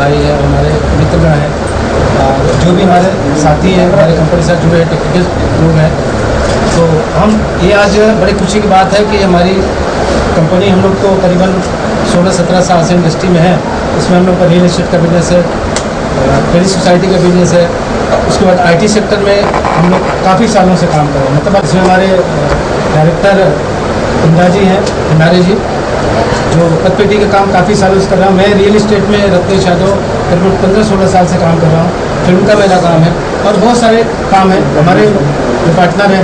भाई है, हमारे मित्रगण हैं, जो भी हमारे साथी हैं, हमारे कंपनी से जुड़े टेक्निकल लोग हैं। तो हम ये आज बड़ी खुशी की बात है कि हमारी कंपनी, हम लोग तो करीबन 16-17 साल से इंडस्ट्री में है। इसमें हम लोग का रियल इस्टेट का बिजनेस है, क्रेडिट सोसाइटी का बिजनेस है, उसके बाद IT सेक्टर में हम लोग काफ़ी सालों से काम कर रहे हैं। मतलब इसमें हमारे डायरेक्टर इंदा जी हैं, हिमारे जी, जो पतपेटी का काम काफ़ी सालों से कर रहा हूँ। मैं रियल इस्टेट में रत्नेश यादव करीबन 15-16 साल से काम कर रहा हूँ। फिल्म का मेरा काम है और बहुत सारे काम हैं। हमारे जो पार्टनर हैं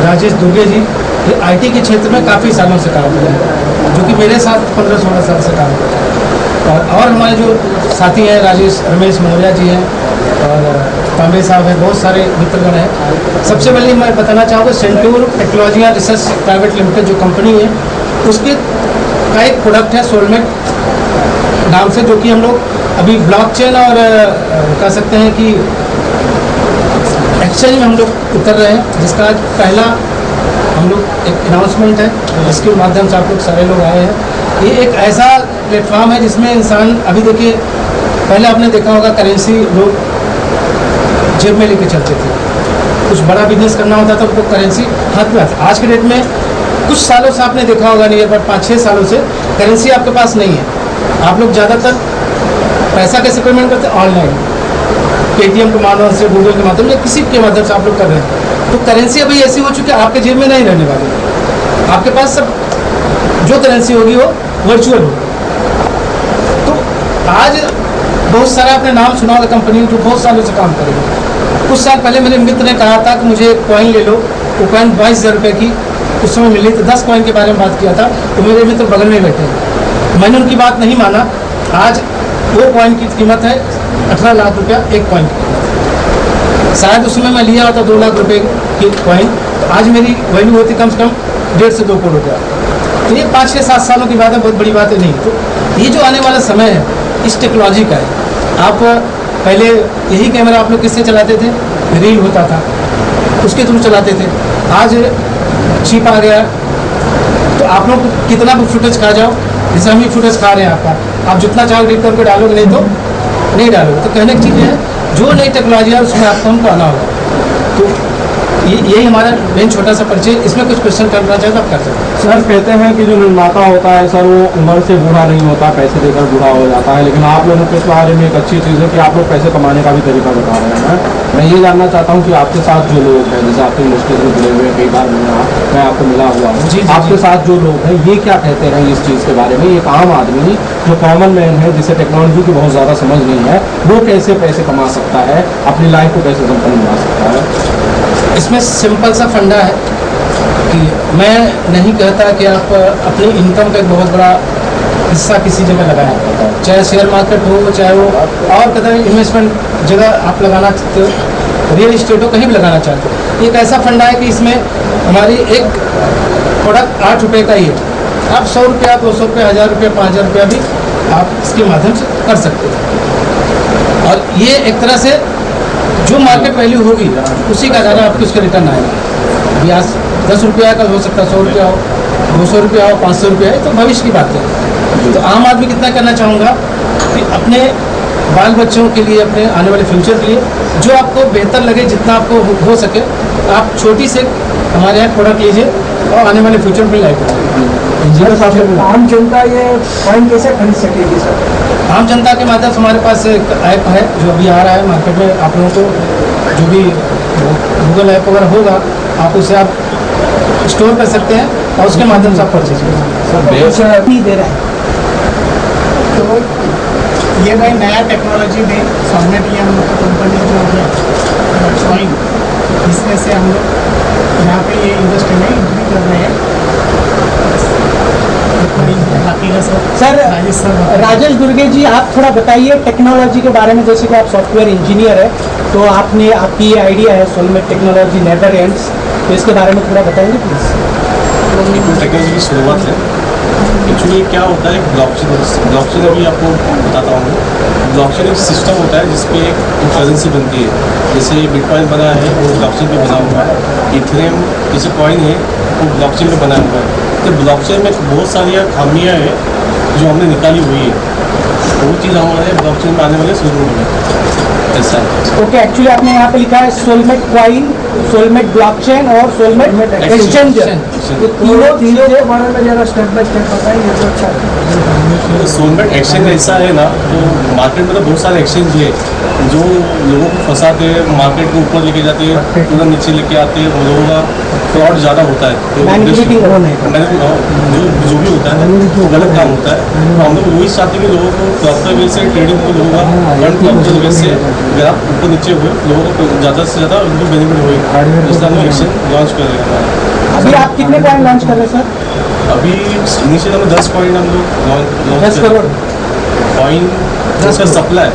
राजेश दुर्गे जी, ये IT के क्षेत्र में काफ़ी सालों से काम कर रहे हैं, जो कि मेरे साथ 15-16 साल से काम कर रहे हैं। और हमारे जो साथी हैं रमेश मौर्या जी हैं और तांबे साहब हैं, बहुत सारे मित्रगण हैं। सबसे पहले मैं बताना चाहूँगा, सेंटूर टेक्नोलॉजी रिसर्च प्राइवेट लिमिटेड जो कंपनी है, उसके का एक प्रोडक्ट है सोलमेट नाम से, जो कि हम लोग अभी ब्लॉकचेन और कह सकते हैं कि एक्सचेंज में हम लोग उतर रहे हैं, जिसका आज पहला हम लोग एक अनाउंसमेंट है, जिसके माध्यम से आप लोग सारे लोग आए हैं। ये एक ऐसा प्लेटफॉर्म है जिसमें इंसान, अभी देखिए, पहले आपने देखा होगा करेंसी लोग जेब में लेके चलते थे, कुछ बड़ा बिजनेस करना होता था तो करेंसी हाथ में आती। आज के डेट में कुछ सालों से आपने देखा होगा, नहीं पर 5-6 सालों से करेंसी आपके पास नहीं है। आप लोग ज़्यादातर पैसा कैसे पेमेंट करते हैं? ऑनलाइन, पेटीएम के माध्यम से, गूगल के माध्यम से, किसी के माध्यम से आप लोग कर रहे हैं। तो करेंसी अभी ऐसी हो चुकी है, आपके जेब में नहीं रहने वाली। आपके पास सब जो करेंसी होगी वो वर्चुअल होगी। तो आज बहुत सारा आपने नाम सुना होगा कंपनी जो बहुत सालों से काम करेगी। कुछ साल पहले मेरे मित्र ने कहा था कि मुझे एक कॉइन ले लो, वो कॉइन 22,000 रुपये की उस समय मिली। तो 10 कॉइन के बारे में बात किया था, तो मेरे मित्र बगल में बैठे हैं, मैंने उनकी बात नहीं माना। आज वो कॉइन की कीमत है 18 लाख रुपया एक कॉइन की। शायद उस समय मैं लिया होता 2 लाख रुपये की कॉइन, तो आज मेरी वैल्यू होती कम से कम 1.5 से 2 करोड़ रुपया। तो ये 5-6-7 सालों की बात है, बहुत बड़ी बात है नहीं। तो ये जो आने वाला समय है इस टेक्नोलॉजी का है। आप पहले यही कैमरा आप लोग किससे चलाते थे? रील होता था, उसके थ्रू चलाते थे। आज चिप आ गया, तो आप लोग कितना भी फुटेज खा जाओ, जैसे हम ही फुटेज खा रहे हैं आपका, आप जितना चाहो डिलीट करके डालोगे, नहीं तो नहीं डालोगे। तो कहने की चीज़ है, जो नई टेक्नोलॉजी है उसमें आपको हमको आना होगा। तो यही हमारा मेन छोटा सा परिचय। इसमें कुछ क्वेश्चन करना चाहे तो आप कर सकते हैं। सर, कहते हैं कि जो निर्माता होता है सर, वो उम्र से बूढ़ा नहीं होता, पैसे देकर बूढ़ा हो जाता है। लेकिन आप लोगों के इस बारे में एक अच्छी चीज़ है कि आप लोग पैसे कमाने का भी तरीका बता रहे हैं। मैं ये जानना चाहता हूँ कि आपके साथ जो लोग हैं, जैसे आपकी इंडस्ट्री से जुड़े हुए, कई बार मैं आपको मिला हुआ हूँ, आपके साथ जो लोग हैं ये क्या कहते हैं इस चीज़ के बारे में? एक आम आदमी जो कॉमन मैन है, जिसे टेक्नोलॉजी की बहुत ज़्यादा समझ नहीं है, वो कैसे पैसे कमा सकता है, अपनी लाइफ को कैसे संपन्न बना सकता है? इसमें सिंपल सा फंडा है कि मैं नहीं कहता कि आप अपनी इनकम का एक बहुत बड़ा हिस्सा किसी जगह लगाएं, चाहे शेयर मार्केट हो, चाहे वो और कदर इन्वेस्टमेंट जगह आप लगाना चाहते हो, रियल इस्टेट हो, कहीं भी लगाना चाहते हो। एक ऐसा फंडा है कि इसमें हमारी एक प्रोडक्ट 8 रुपये का ही है। आप 100 रुपया, 200 रुपया, 1000 रुपया, 5000 रुपया भी आप इसके माध्यम से कर सकते हो। और ये एक तरह से जो मार्केट वैल्यू होगी उसी का ज़्यादा आपको उसका रिटर्न आएगा। अभी आज 10 रुपया का हो सकता है, 100 रुपया हो, 200 रुपया हो, 500 रुपया है, तो भविष्य की बात है। तो आम आदमी कितना करना चाहूँगा कि अपने बाल बच्चों के लिए, अपने आने वाले फ्यूचर के लिए जो आपको बेहतर लगे, जितना आपको हो सके, आप छोटी से हमारे यहाँ प्रोडक्ट लीजिए और आने वाले फ्यूचर में लाइफ इंजीनियर। आम जनता ये कॉइन कैसे खरीद सकेगी सर? आम जनता के माध्यम से हमारे पास एक ऐप है जो अभी आ रहा है मार्केट में। आप लोगों को जो भी गूगल ऐप वगैरह होगा, आप उसे आप स्टोर कर सकते हैं और उसके माध्यम से आप परचेज कर सकते हैं। नहीं दे रहा है तो ये भाई नया टेक्नोलॉजी में सोलमेट, ये हम लोग की कंपनी जो है कॉइन, इसमें से हम लोग यहाँ पे ये इंडस्ट्री में एंट्री कर रहे हैं। सर राजेश दुर्गे जी, आप थोड़ा बताइए टेक्नोलॉजी के बारे में। जैसे कि आप सॉफ्टवेयर इंजीनियर है, तो आपकी ये आइडिया है सोलमेट टेक्नोलॉजी नेवर एंड्स, तो इसके बारे में थोड़ा बताएंगे प्लीज़। टेक्नोलॉजी की शुरुआत है। एक्चुअली क्या होता है, ब्लॉकचेन अभी आपको बताता हूँ। ब्लॉकचेन एक सिस्टम होता है जिसपे एक करेंसी बनती है। जैसे बिटकॉइन बना है वो ब्लॉकचेन पे बना हुआ है, इथेरियम जैसे कॉइन है वो ब्लॉकचेन पे बना हुआ है। तो ब्लॉकचेन में बहुत सारी खामियाँ हैं जो हमने निकाली हुई है। वो चीज़ हमारे ब्लॉकचेन में आने वाले सुरक्षित में ऐसा है। ओके, एक्चुअली आपने यहाँ पे लिखा है सोलमेट कॉइन, सोलमेट ब्लॉकचेन और सोलमेट एक्सचेंजर। तो तीनों चीज़ों के बारे में जरा स्टेप बाय स्टेप बताएंगे तो अच्छा है। तो सोलमेट एक्सचेंज ऐसा है ना, तो मार्केट में तो बहुत सारे एक्सचेंज है जो लोगों को फंसाते हैं, मार्केट को ऊपर लेके जाते हैं, पूरा नीचे लेके आते हैं, लोगों का फ्रॉड ज़्यादा होता है। तो जो भी होता है वो गलत काम होता है। तो हम लोग वही चाहते हैं कि लोगों को प्रॉपर वे से ट्रेडिंग को, लोगों का फंड प्रॉपर वे से ग्राफ ऊपर नीचे हुए, लोगों को ज़्यादा से ज़्यादा उनको बेनिफिट हुए, इसलिए हम एक्सचेंज लॉन्च कर रहे हैं। अभी आप कितने कॉइन लॉन्च कर रहे हैं सर? अभी इनिशियल हमें 10 कॉइन हम लोग 10 करोड़ कॉइन जिसका सप्लाई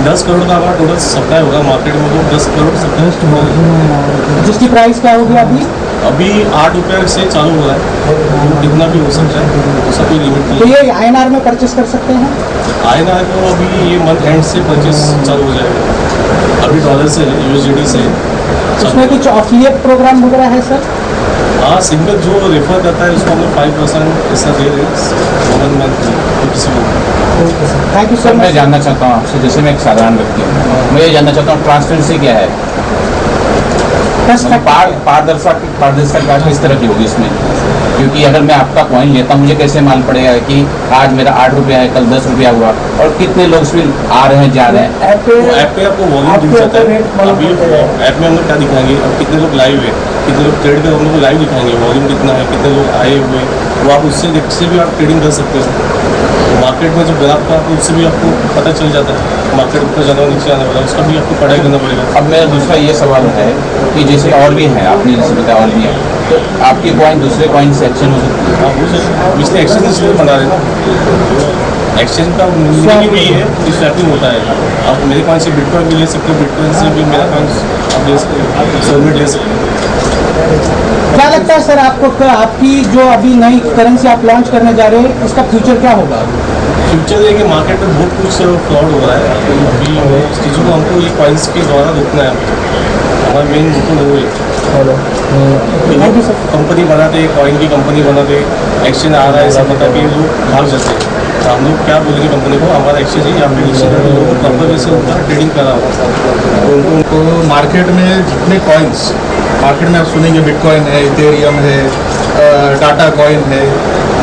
10 करोड़ का हमारा टोटल सप्लाई होगा मार्केट में, तो 10 करोड़ सप्लाई, जिसकी प्राइस क्या होगी अभी? अभी 8 रुपये से चालू हो रहा है, कितना भी हो सकता है, उसका कोई लिमिट तो नहीं है। ये INR में परचेस कर सकते हैं? INR को अभी ये मंथ एंड से परचेस चालू हो जाएगा, अभी डॉलर से है, USDT से उसमें कुछ ऑफिलिएट प्रोग्राम वगैरह है सर? हाँ, सिंगल जो रेफर करता है उसको हम लोग 5% ऐसा दे रहे हैं 1 मंथ तो किसी को। Thank you sir sir. मैं जानना चाहता हूँ आपसे, जैसे मैं एक साधारण व्यक्ति हूँ, मैं ये जानना चाहता हूँ ट्रांसपेरेंसी क्या है, पारदर्शिता किस तरह की होगी इसमें? क्योंकि अगर मैं आपका कॉइन लेता हूँ, मुझे कैसे मालूम पड़ेगा कि आज मेरा 8 रुपया है, कल 10 रुपया हुआ, और कितने लोग इसमें आ रहे हैं, जा रहे हैं? तो ऐप पे आपको वॉल्यूम दिख जाता है। अभी ऐप में हम लोग क्या दिखाएंगे, अब कितने लोग लाइव है, कितने लोग ट्रेड कर, हम लोग लाइव दिखाएंगे वॉल्यूम कितना है, कितने लोग आए हुए, वो आप उससे भी आप ट्रेडिंग कर सकते हो। मार्केट में जो ग्राफ का उससे भी आपको पता चल जाता है मार्केट ऊपर जाना नीचे आने वाला, उसका भी आपको पढ़ाई करना पड़ेगा। अब मेरा दूसरा ये सवाल है कि जैसे और भी है, आपने जैसे बताया और भी है, तो आपकी कॉइन दूसरे कॉइन से एक्सचेंज हो सकती है? हाँ, वो सर इसलिए एक्सचेंज इसलिए बना रहे हैं। एक्सचेंज का मीनिंग यही है कि स्वैपिंग होता है। आप मेरे कॉइन से बिटकॉइन भी ले सकते हो, बिटकॉइन से भी मेरा कॉइन आप ले सकते हो, सोलमेट ले सकते हो। क्या लगता है सर आपको कि आपकी जो अभी नई करेंसी आप लॉन्च करने जा रहे हैं, उसका फ्यूचर क्या होगा? फ्यूचर है कि मार्केट में बहुत कुछ फ्रॉड हो रहा है, तो अभी इस चीज़ों को हमको ये कॉइन्स के द्वारा रोकना है। हमारा मेन मुद्दा वो है। Thank you sir. कंपनी बनाते, कॉइन की कंपनी बनाते, एक्सचेंज आ रहा है ऐसा पता कि लोग भाग जाते हैं। तो हम लोग क्या बोलेंगे कंपनी को, हमारा एक्सचेंज है, यहाँ पे एक्सचेंज है, लोगों को प्रॉपर वे से उनका ट्रेडिंग करा हुआ। तो उनको मार्केट में जितने कॉइन्स मार्केट में आप सुनेंगे, बिटकॉइन है, इथेरियम है, टाटा कॉइन है,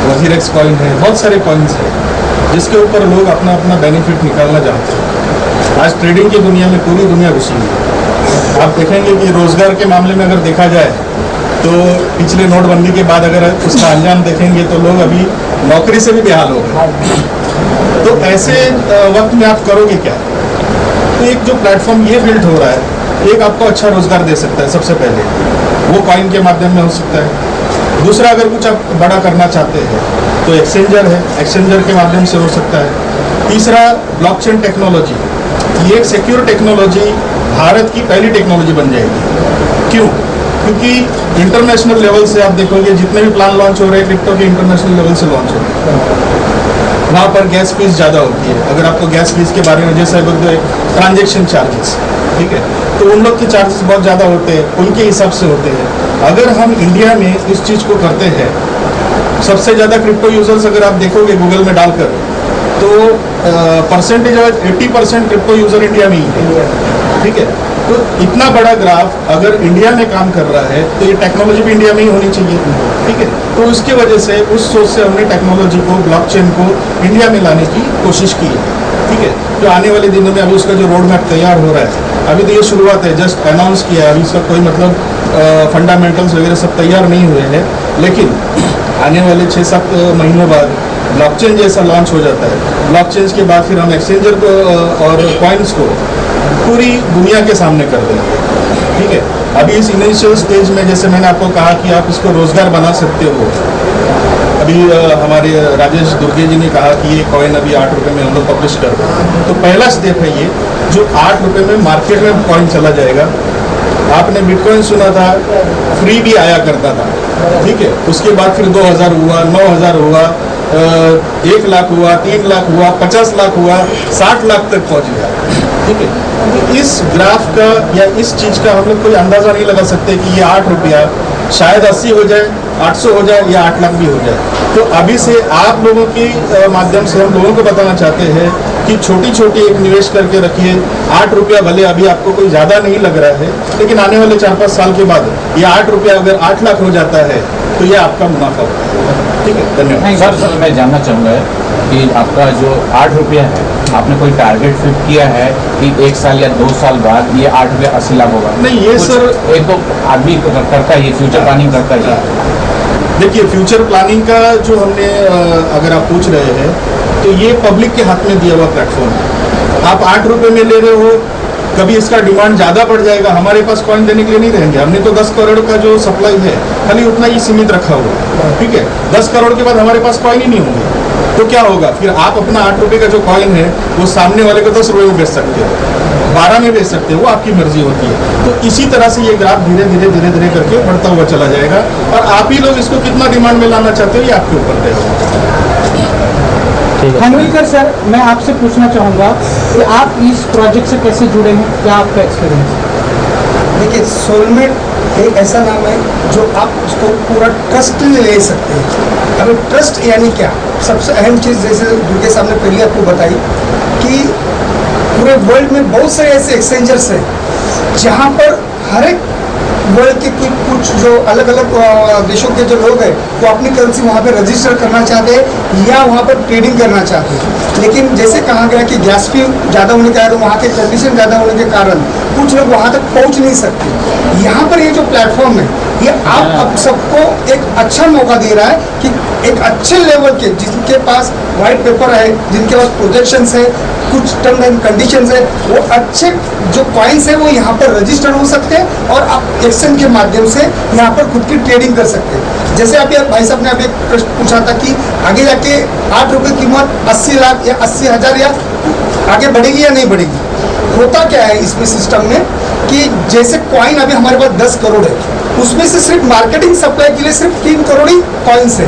वजीरेक्स कॉइन है, बहुत सारे कॉइन्स हैं जिसके ऊपर लोग अपना अपना बेनिफिट निकालना चाहते हैं। आज ट्रेडिंग की दुनिया में पूरी दुनिया घुसी हुई है। आप देखेंगे कि रोजगार के मामले में अगर देखा जाए तो पिछले नोटबंदी के बाद अगर उसका अंजाम देखेंगे तो लोग अभी नौकरी से भी बेहाल हो गए। तो ऐसे वक्त में आप करोगे क्या? तो एक जो प्लेटफॉर्म ये बिल्ड हो रहा है, एक आपको अच्छा रोजगार दे सकता है। सबसे पहले वो कॉइन के माध्यम में हो सकता है। दूसरा, अगर कुछ आप बड़ा करना चाहते हैं तो एक्सचेंजर है, एक्सचेंजर के माध्यम से हो सकता है। तीसरा, ब्लॉकचेन टेक्नोलॉजी, ये एक सिक्योर टेक्नोलॉजी भारत की पहली टेक्नोलॉजी बन जाएगी। क्यों? क्योंकि इंटरनेशनल लेवल से आप देखोगे जितने भी प्लान लॉन्च हो रहे हैं क्रिप्टो के, इंटरनेशनल लेवल से लॉन्च हो रहे हैं। वहाँ पर गैस फीस ज़्यादा होती है। अगर आपको गैस फीस के बारे में, जैसे ट्रांजेक्शन चार्जेस, ठीक है, तो उन लोग के चार्जेस बहुत ज़्यादा होते हैं, उनके हिसाब से होते हैं। अगर हम इंडिया में इस चीज़ को करते हैं, सबसे ज़्यादा क्रिप्टो यूजर्स अगर आप देखोगे गूगल में डालकर, तो परसेंटेज 80% क्रिप्टो यूजर इंडिया में ही है, ठीक है। तो इतना बड़ा ग्राफ अगर इंडिया में काम कर रहा है तो ये टेक्नोलॉजी भी इंडिया में ही होनी चाहिए, ठीक है। तो उसकी वजह से, उस सोच से हमने टेक्नोलॉजी को, ब्लॉकचेन को इंडिया में लाने की कोशिश की है, ठीक है। जो आने वाले दिनों में अभी उसका जो रोड मैप तैयार हो रहा है, अभी तो ये शुरुआत है, जस्ट अनाउंस किया है, अभी इसका कोई मतलब फंडामेंटल्स वगैरह सब तैयार नहीं हुए हैं, लेकिन आने वाले 6-7 महीनों बाद ब्लॉकचेन जैसा लॉन्च हो जाता है। ब्लॉकचेन के बाद फिर हम एक्सचेंजर को और कॉइन्स को पूरी दुनिया के सामने कर देंगे, ठीक है। अभी इस इनिशियल स्टेज में, जैसे मैंने आपको कहा कि आप इसको रोजगार बना सकते हो, अभी हमारे राजेश दुर्गे जी ने कहा कि ये कॉइन अभी 8 रुपये में हम लोग पब्लिश कर रहे हैं। तो पहला स्टेप है ये, जो 8 रुपये में मार्केट में कॉइन चला जाएगा। आपने बिटकॉइन सुना था, फ्री भी आया करता था, ठीक है। उसके बाद फिर 2000 हुआ, 9000 हुआ, 1 लाख हुआ, 3 लाख हुआ, 50 लाख हुआ, 60 लाख तक पहुंच गया, ठीक है। तो इस ग्राफ का या इस चीज़ का हम लोग कोई अंदाज़ा नहीं लगा सकते कि ये 8 रुपया शायद 80 हो जाए, 800 हो जाए या 8 लाख भी हो जाए। तो अभी से आप लोगों के माध्यम से हम लोगों को बताना चाहते हैं कि छोटी छोटी एक निवेश करके रखिए। 8 रुपया भले अभी आपको कोई ज़्यादा नहीं लग रहा है, लेकिन आने वाले 4-5 साल के बाद ये 8 रुपया अगर 8 लाख हो जाता है तो ये आपका मुनाफा होगा। ठीक है, धन्यवाद। सर मैं जानना चाहूँगा कि आपका जो 8 रुपया है, आपने कोई टारगेट फिक्स किया है कि 1 साल या 2 साल बाद ये 8 रुपया 80 लाख होगा? नहीं, ये कुछ सर एक तो आदमी करता है, ये फ्यूचर प्लानिंग करता है। देखिए, फ्यूचर प्लानिंग का जो हमने अगर आप पूछ रहे हैं तो ये पब्लिक के हाथ में दिया हुआ प्लेटफॉर्म है। आप 8 रुपये में ले रहे हो, कभी इसका डिमांड ज़्यादा बढ़ जाएगा, हमारे पास कॉइन देने के लिए नहीं रहेंगे। हमने तो 10 करोड़ का जो सप्लाई है खाली उतना ही सीमित रखा हुआ है। ठीक है, 10 करोड़ के बाद हमारे पास कॉइन ही नहीं होंगे, तो क्या होगा फिर? आप अपना 8 रुपये का जो कॉइन है वो सामने वाले को 10 रुपये में बेच सकते हो, 12 में बेच सकते हो, वो आपकी मर्जी होती है। तो इसी तरह से ये ग्राफ धीरे धीरे करके बढ़ता हुआ चला जाएगा, और आप ही लोग इसको कितना डिमांड में लाना चाहते हो ये आपके ऊपर तय होगा। खानविलकर सर, मैं आपसे पूछना चाहूँगा कि आप इस प्रोजेक्ट से कैसे जुड़े हैं, क्या आपका एक्सपीरियंस है? देखिए, सोलमेट एक ऐसा नाम है जो आप उसको पूरा ट्रस्ट में ले सकते हैं। अभी ट्रस्ट यानी क्या? सबसे अहम चीज़ जैसे दुर्गे साहब ने पहले आपको बताई कि पूरे वर्ल्ड में बहुत सारे ऐसे एक्सचेंजर्स हैं जहाँ पर हर एक वर्ल्ड के कुछ जो अलग अलग देशों के जो लोग हैं वो अपनी करेंसी वहाँ पे रजिस्टर करना चाहते हैं या वहाँ पर ट्रेडिंग करना चाहते हैं। लेकिन जैसे कहा गया कि गैस फी ज़्यादा होने के कारण, वहाँ के कंडीशन ज़्यादा होने के कारण कुछ लोग वहाँ तक पहुँच नहीं सकते। यहाँ पर ये जो प्लेटफॉर्म है ये आप सबको एक अच्छा मौका दे रहा है कि एक अच्छे लेवल के, जिनके पास वाइट पेपर है, जिनके पास प्रोजेक्शंस है, कुछ टर्म एंड कंडीशंस है, वो अच्छे जो कॉइन्स है वो यहाँ पर रजिस्टर हो सकते हैं और आप एक्सचेंज के माध्यम से यहाँ पर खुद की ट्रेडिंग कर सकते हैं। जैसे अभी भाई साहब ने अभी एक प्रश्न पूछा था कि आगे जाके 8 रुपये की कीमत 80 लाख या 80,000 या आगे बढ़ेगी या नहीं बढ़ेगी। होता क्या है इसमें सिस्टम में कि जैसे कॉइन अभी हमारे पास 10 करोड़ है, उसमें से सिर्फ मार्केटिंग सप्लाई के लिए सिर्फ 3 करोड़ ही कॉइन्स है।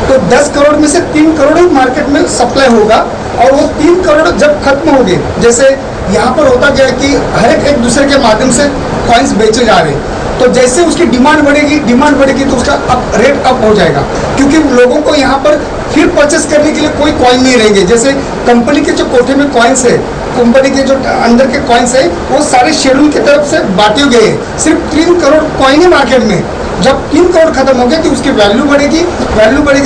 तो 10 करोड़ में से 3 करोड़ ही मार्केट में सप्लाई होगा, और वो 3 करोड़ जब खत्म हो गए, जैसे यहाँ पर होता क्या है कि हर एक दूसरे के माध्यम से कॉइन्स बेचे जा रहे हैं, तो जैसे उसकी डिमांड बढ़ेगी तो उसका रेट अप हो जाएगा, क्योंकि लोगों को यहाँ पर फिर परचेस करने के लिए कोई कॉइन नहीं रहेंगे। जैसे कंपनी के जो कोठे में कॉइन्स है, कंपनी के जो अंदर के कॉइन्स है वो सारे शेड्यूल की तरफ से बांटे गए हैं। सिर्फ 3 करोड़ कॉइन है मार्केट में। जब 3 करोड़ खत्म हो गए तो उसकी वैल्यू बढ़ेगी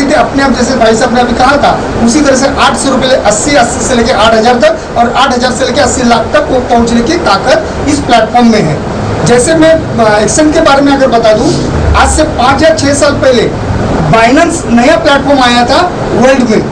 तो अपने आप, जैसे भाई साहब ने अभी कहा था, उसी तरह से 800 रुपये 80 से लेकर 8,000 तक और 8,000 से लेकर 80 लाख तक वो पहुंचने की ताकत इस प्लेटफॉर्म में है। जैसे मैं एक्सचेंज के बारे में अगर बता दूं, आज से 5 या 6 साल पहले बाइनेंस नया प्लेटफॉर्म आया था वर्ल्ड में।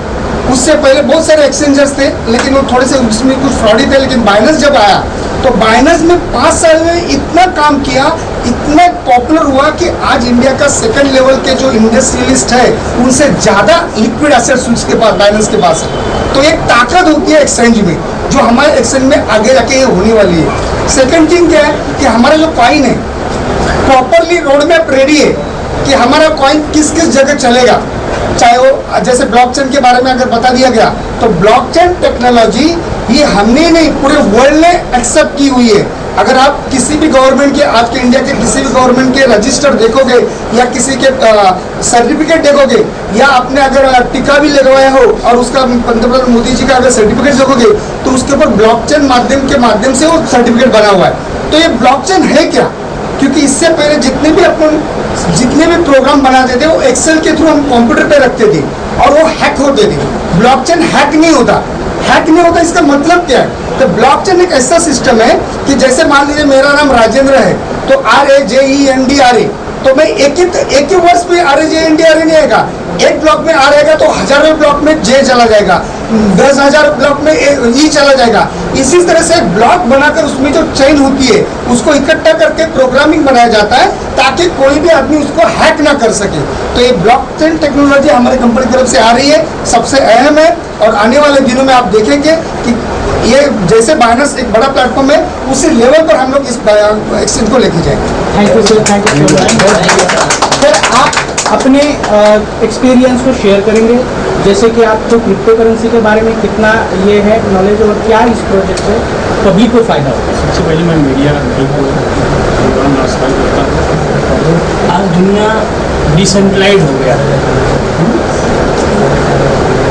उससे पहले बहुत सारे एक्सचेंजर्स थे, लेकिन वो थोड़े से उसमें कुछ फ्रॉडी थे। लेकिन बाइनेंस जब आया तो बाइनेंस में 5 साल में इतना काम किया, इतना पॉपुलर हुआ कि आज इंडिया का सेकंड लेवल के जो इंडस्ट्रियलिस्ट है उनसे ज़्यादा लिक्विड एसेट्स उसके पास, बाइनेंस के पास है। तो एक ताकत होती है एक्सचेंज में, जो हमारे एक्सचेंज में आगे जाके ये होने वाली है। सेकंड थिंग क्या है कि हमारा जो कॉइन है प्रॉपरली रोड मैप रेडी है कि हमारा कॉइन किस किस जगह चलेगा। चाहे वो जैसे ब्लॉकचेन के बारे में अगर बता दिया गया तो ब्लॉकचेन टेक्नोलॉजी ये हमने नहीं, पूरे वर्ल्ड ने एक्सेप्ट की हुई है। अगर आप किसी भी गवर्नमेंट के, आज के इंडिया के किसी भी गवर्नमेंट के रजिस्टर देखोगे या किसी के सर्टिफिकेट देखोगे, या आपने अगर टीका भी लगवाया हो और उसका पंतप्रधान मोदी जी का अगर सर्टिफिकेट देखोगे तो उसके ऊपर ब्लॉकचेन माध्यम से वो सर्टिफिकेट बना हुआ है। तो ये ब्लॉकचेन है क्या? क्योंकि इससे पहले जितने भी प्रोग्राम बनाते थे वो एक्सेल के थ्रू हम कंप्यूटर पे रखते थे और वो हैक होते थे। ब्लॉकचेन हैक नहीं होता इसका मतलब क्या है? तो ब्लॉकचेन एक ऐसा सिस्टम है कि जैसे मान लीजिए मेरा नाम राजेंद्र है तो RAJENDRA, तो मैं एक ही वर्ष में RAJENDRA नहीं आएगा। एक ब्लॉक में R आएगा तो हजारों ब्लॉक में J चला जाएगा, 10,000 ब्लॉक में E चला जाएगा। इसी तरह से एक ब्लॉक बनाकर उसमें जो चेन होती है उसको इकट्ठा करके प्रोग्रामिंग बनाया जाता है ताकि कोई भी आदमी उसको हैक ना कर सके। तो ये ब्लॉकचेन टेक्नोलॉजी हमारी कंपनी की तरफ से आ रही है, सबसे अहम है, और आने वाले दिनों में आप देखेंगे कि ये जैसे बाइनेंस एक बड़ा प्लेटफॉर्म है उसी लेवल पर हम लोग इस एक्सचेंज को लेके जाएंगे। Thank you sir, thank you sir. आप अपने एक्सपीरियंस को शेयर करेंगे, जैसे कि आपको क्रिप्टो करेंसी के बारे में कितना ये है नॉलेज और क्या इस प्रोजेक्ट से पब्लिक को फ़ायदा होगा। सबसे पहले मैं मीडिया प्रोग्राम नमस्कार करता हूँ। आज दुनिया डिसेंट्रलाइज हो गया है,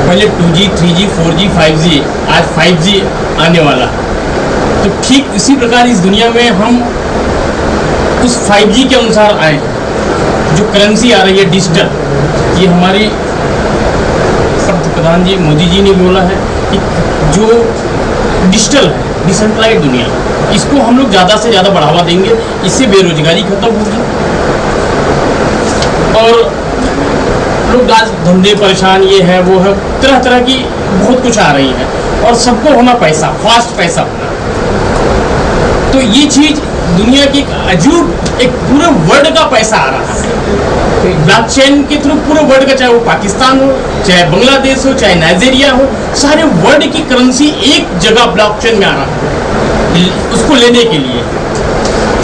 पहले 2G, 3G, 4G, 5G, आज 5G आने वाला। तो ठीक इसी प्रकार इस दुनिया में हम उस 5G के अनुसार आए। जो करेंसी आ रही है डिजिटल, ये हमारी प्रधान जी मोदी जी ने बोला है कि जो डिजिटल है, डिसेंट्रलाइज दुनिया, इसको हम लोग ज़्यादा से ज़्यादा बढ़ावा देंगे, इससे बेरोजगारी खत्म होगी और लोग आज धंधे परेशान, ये है वो है, तरह तरह की बहुत कुछ आ रही है और सबको होना पैसा, फास्ट पैसा होना। तो ये चीज़ दुनिया की एक अजूब, एक पूरे वर्ल्ड का पैसा आ रहा है ब्लॉकचेन के थ्रू, पूरे वर्ल्ड का, चाहे वो पाकिस्तान हो, चाहे बांग्लादेश हो, चाहे नाइजीरिया हो, सारे वर्ल्ड की करेंसी एक जगह ब्लॉकचेन में आ रहा है उसको लेने के लिए।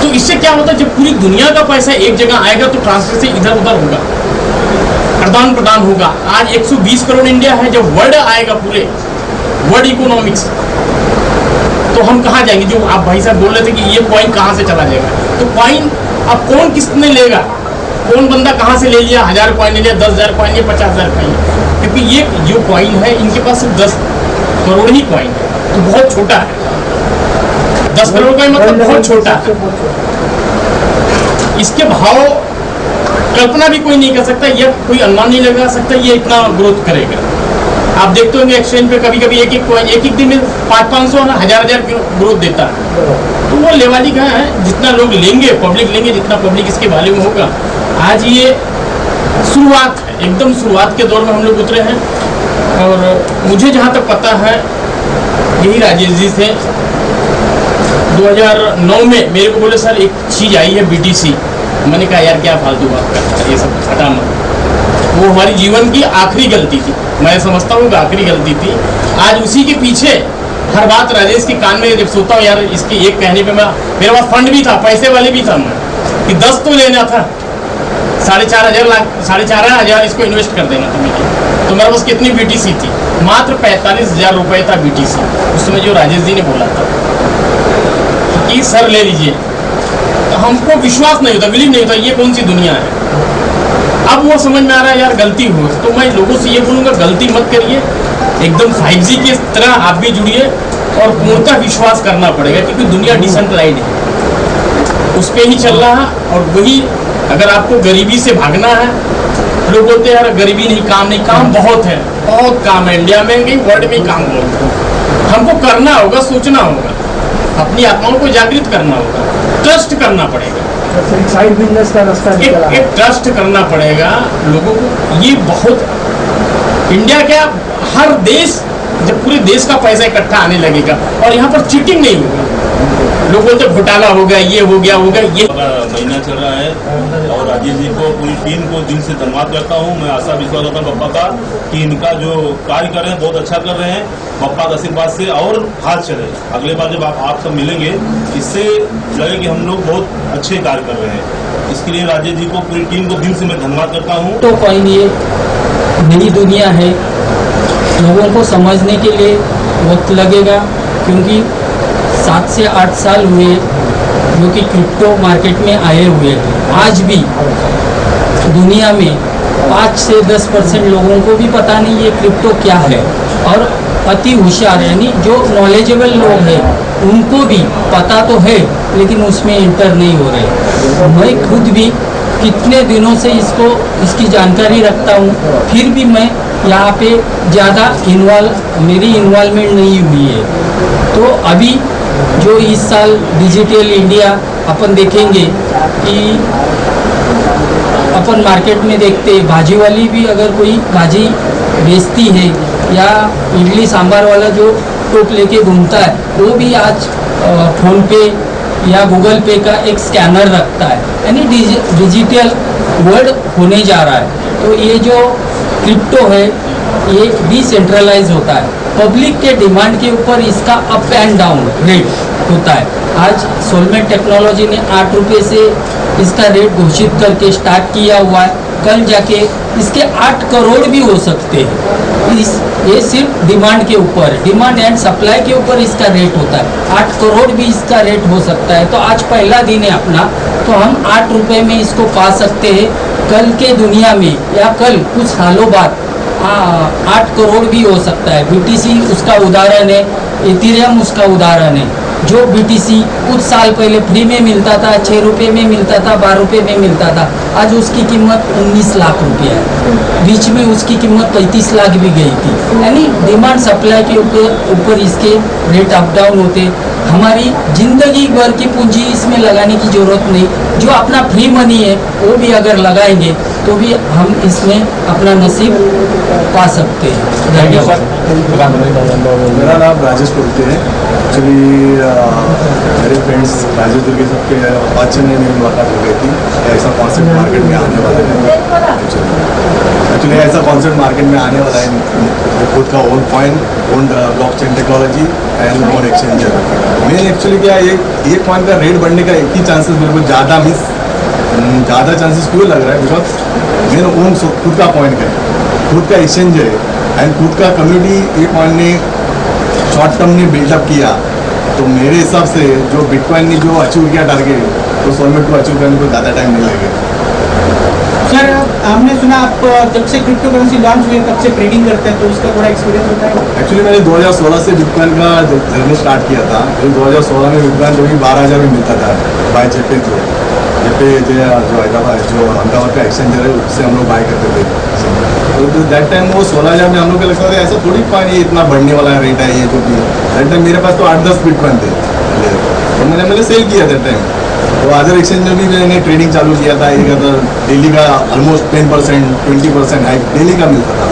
तो इससे क्या होता है, जब पूरी दुनिया का पैसा एक जगह आएगा तो ट्रांसफर इधर उधर होगा, प्रदान प्रदान होगा। आज 120 करोड़ इंडिया है, जब वर्ल्ड आएगा पूरे वर्ल्ड इकोनॉमिक्स, तो हम कहाँ जाएंगे? जो आप भाई साहब बोल रहे थे कि ये कॉइन कहाँ से चला जाएगा, तो कॉइन अब कौन किसने लेगा, कौन बंदा कहाँ से ले लिया, 1000 कॉइन ले लिया, 10,000 कॉइन लिया, 50,000 कॉइन, क्योंकि ये जो कॉइन है इनके पास सिर्फ 10 करोड़ ही कॉइन है, तो बहुत छोटा है। 10 करोड़ का मतलब बहुत छोटा है। इसके भाव कल्पना भी कोई नहीं कर सकता, या कोई अनुमान नहीं लगा सकता ये इतना ग्रोथ करेगा। आप देखते होंगे एक्सचेंज पे कभी कभी एक एक दिन में 500-500 ना 1000 की ग्रोथ देता है। तो वो लेवाली कहाँ है, जितना लोग लेंगे, पब्लिक लेंगे, जितना पब्लिक इसके बारे में होगा। आज ये शुरुआत है, एकदम शुरुआत के दौर में हम लोग उतरे हैं। और मुझे जहाँ तक पता है, यही राजेश जी थे 2009 में मेरे को बोले सर एक चीज़ आई है BTC। मैंने कहा यार क्या फालतू बात करता है, ये सब हटा मत। वो हमारी जीवन की आखिरी गलती थी, मैं समझता हूँ कि आखिरी गलती थी। आज उसी के पीछे हर बात राजेश के कान में जब सोता हूँ, यार इसके एक कहने पे मेरे पास फंड भी था, पैसे वाले भी था, मैं कि 10 तो लेना था, 4,500 इसको इन्वेस्ट कर देना था मुझे। तो मेरे पास कितनी BTC थी? मात्र 45,000 रुपये था BTC उस समय, जो राजेश जी ने बोला था कि सर ले लीजिए। तो हमको विश्वास नहीं होता, बिलीव नहीं होता, ये कौन सी दुनिया है। अब वो समझ में आ रहा है यार गलती हो, तो मैं लोगों से ये बोलूँगा गलती मत करिए, एकदम 5G की तरह आप भी जुड़िए और पूर्णतः विश्वास करना पड़ेगा, क्योंकि दुनिया डिसेंट्रलाइज्ड है, उस पर ही चल रहा है। और वही अगर आपको गरीबी से भागना है, लोग बोलते हैं यार गरीबी नहीं, काम नहीं, काम बहुत है, बहुत काम है इंडिया में, कहीं वर्ल्ड में काम बहुत है। हमको करना होगा, सोचना होगा, अपनी आत्माओं को जागृत करना होगा, ट्रस्ट करना पड़ेगा, साइड बिजनेस का रास्ता निकला है। एक ट्रस्ट करना पड़ेगा लोगों को। ये बहुत इंडिया क्या, हर देश जब पूरे देश का पैसा इकट्ठा आने लगेगा और यहाँ पर चीटिंग नहीं होगी, लोग बोलते घोटाला हो गया, ये हो गया, ये महीना चल रहा है। और राजेश जी को, पूरी टीम को दिल से धन्यवाद करता हूँ। मैं आशा विश्वास करता हूँ पप्पा का कि इनका जो कार्य कर रहे हैं बहुत अच्छा कर रहे हैं। पप्पा का आशीर्वाद से और हाथ चले, अगले बार जब आप सब मिलेंगे इससे लगे कि हम लोग बहुत अच्छे कार्य कर रहे हैं। इसके लिए राजेश जी को, पूरी टीम को दिल से मैं धन्यवाद करता हूँ। तो कॉइन ये नई दुनिया है, लोगों को समझने के लिए वक्त लगेगा, क्योंकि 7 से 8 साल हुए जो कि क्रिप्टो मार्केट में आए हुए हैं। आज भी दुनिया में 5 से 10% लोगों को भी पता नहीं ये क्रिप्टो क्या है, और अति होशियार यानी जो नॉलेजेबल लोग हैं उनको भी पता तो है लेकिन उसमें इंटर नहीं हो रहे। मैं खुद भी कितने दिनों से इसकी जानकारी रखता हूँ, फिर भी मैं यहाँ पे ज़्यादा मेरी इन्वॉल्वमेंट नहीं हुई है। तो अभी जो इस साल डिजिटल इंडिया अपन देखेंगे कि अपन मार्केट में देखते भाजी वाली भी अगर कोई भाजी बेचती है या इडली सांभर वाला जो टोप लेके घूमता है वो भी आज फ़ोन पे या गूगल पे का एक स्कैनर रखता है, यानी डिजिटल वर्ल्ड होने जा रहा है। तो ये जो क्रिप्टो है ये डिसेंट्रलाइज होता है, पब्लिक के डिमांड के ऊपर इसका अप एंड डाउन रेट होता है। आज सोलमेट टेक्नोलॉजी ने 8 रुपये से इसका रेट घोषित करके स्टार्ट किया हुआ है, कल जाके इसके 8 करोड़ भी हो सकते हैं। ये सिर्फ डिमांड के ऊपर, डिमांड एंड सप्लाई के ऊपर इसका रेट होता है, 8 करोड़ भी इसका रेट हो सकता है। तो आज पहला दिन है अपना, तो हम 8 रुपये में इसको पा सकते हैं। कल के दुनिया में या कल कुछ सालों बाद 8 करोड़ भी हो सकता है। BTC उसका उदाहरण है, इथेरियम उसका उदाहरण है। जो BTC कुछ साल पहले फ्री में मिलता था, 6 रुपये में मिलता था, 12 रुपये में मिलता था, आज उसकी कीमत 19 लाख रुपया है। बीच में उसकी कीमत 35 लाख भी गई थी। यानी डिमांड सप्लाई के ऊपर इसके रेट अप डाउन होते। हमारी जिंदगी भर की पूंजी इसमें लगाने की जरूरत नहीं, जो अपना फ्री मनी है वो भी अगर लगाएंगे तो भी हम इसमें अपना नसीब पा सकते हैं। धन्यवाद। मेरा नाम राजेश कुर्ते है। एक्चुअली मेरे फ्रेंड्स राजेश दुर्गे सबके 5-6 महीने में मुलाकात हो गई थी। ऐसा कॉन्सेप्ट मार्केट में आने वाला है। एक्चुअली ऐसा कॉन्सेप्ट मार्केट में आने वाला है, खुद का own coin, own blockchain technology and own exchanger. Main actually क्या है, ये कॉइन का रेट बढ़ने का एक ही चांसेस मेरे को ज़्यादा चांसेस क्यों लग रहा है, बिकॉज मेरा ओन खुद का कॉइन है, खुद का एक्सचेंज है एंड खुद का कम्युनिटी ये कॉइन ने शॉर्ट टर्म में बिल्डअप किया। तो मेरे हिसाब से जो बिटकॉइन ने जो अचीव किया टारगेट, तो सोलमेट को अचीव करने को ज़्यादा टाइम नहीं लगेगा। सर, हमने सुना आप जब से क्रिप्टो करेंसी लॉन्च हुई तब से ट्रेडिंग करते हैं, तो उसका थोड़ा एक्सपीरियंस बताएं। एक्चुअली मैंने 2016 से बिटकॉइन का जर्नी स्टार्ट किया था। 2016 में बिटकॉइन जो भी 12,000 में मिलता था बाय जेपे थ्रू। जेपे जो हैदराबाद जो अहमदाबाद का एक्सचेंजर है, उससे हम लोग बाय करते थे। तो दैट टाइम वो 16,000 में हम लोग को लगता था ऐसा थोड़ी कॉइन ये इतना बढ़ने वाला रेट है ये, जो भी दैट टाइम मेरे पास तो 8-10 बिटकॉइन थे, तो मैंने सेल किया दैट टाइम। तो अदर एक्सचेंज में भी मैंने ट्रेडिंग चालू किया था। एक डेली का ऑलमोस्ट 10%, 20% हाइक डेली का मिलता था।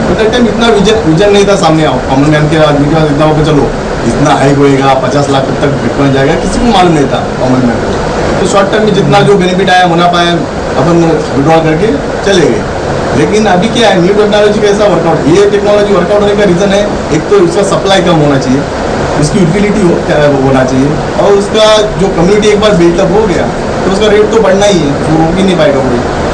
तो दैट टाइम इतना विजन नहीं था सामने कॉमन मैन के आदमी के पास, इतना हो चलो इतना हाइक होएगा, 50 लाख तक बिटकॉइन जाएगा, किसी को मालूम नहीं था कॉमन मैन को। तो शॉर्ट टर्म में जितना जो बेनिफिट आया मुनाफा आया, अपन विड्रॉ करके चले गए। लेकिन अभी क्या है, न्यू टेक्नोलॉजी कैसा वर्कआउट, ये टेक्नोलॉजी वर्कआउट होने का रीज़न है, एक तो उसका सप्लाई कम होना चाहिए, उसकी यूटिलिटी होना चाहिए, और उसका जो कम्युनिटी एक बार बिल्टअप हो गया तो उसका रेट तो बढ़ना ही है, वो रोक ही नहीं पाएगा कोई।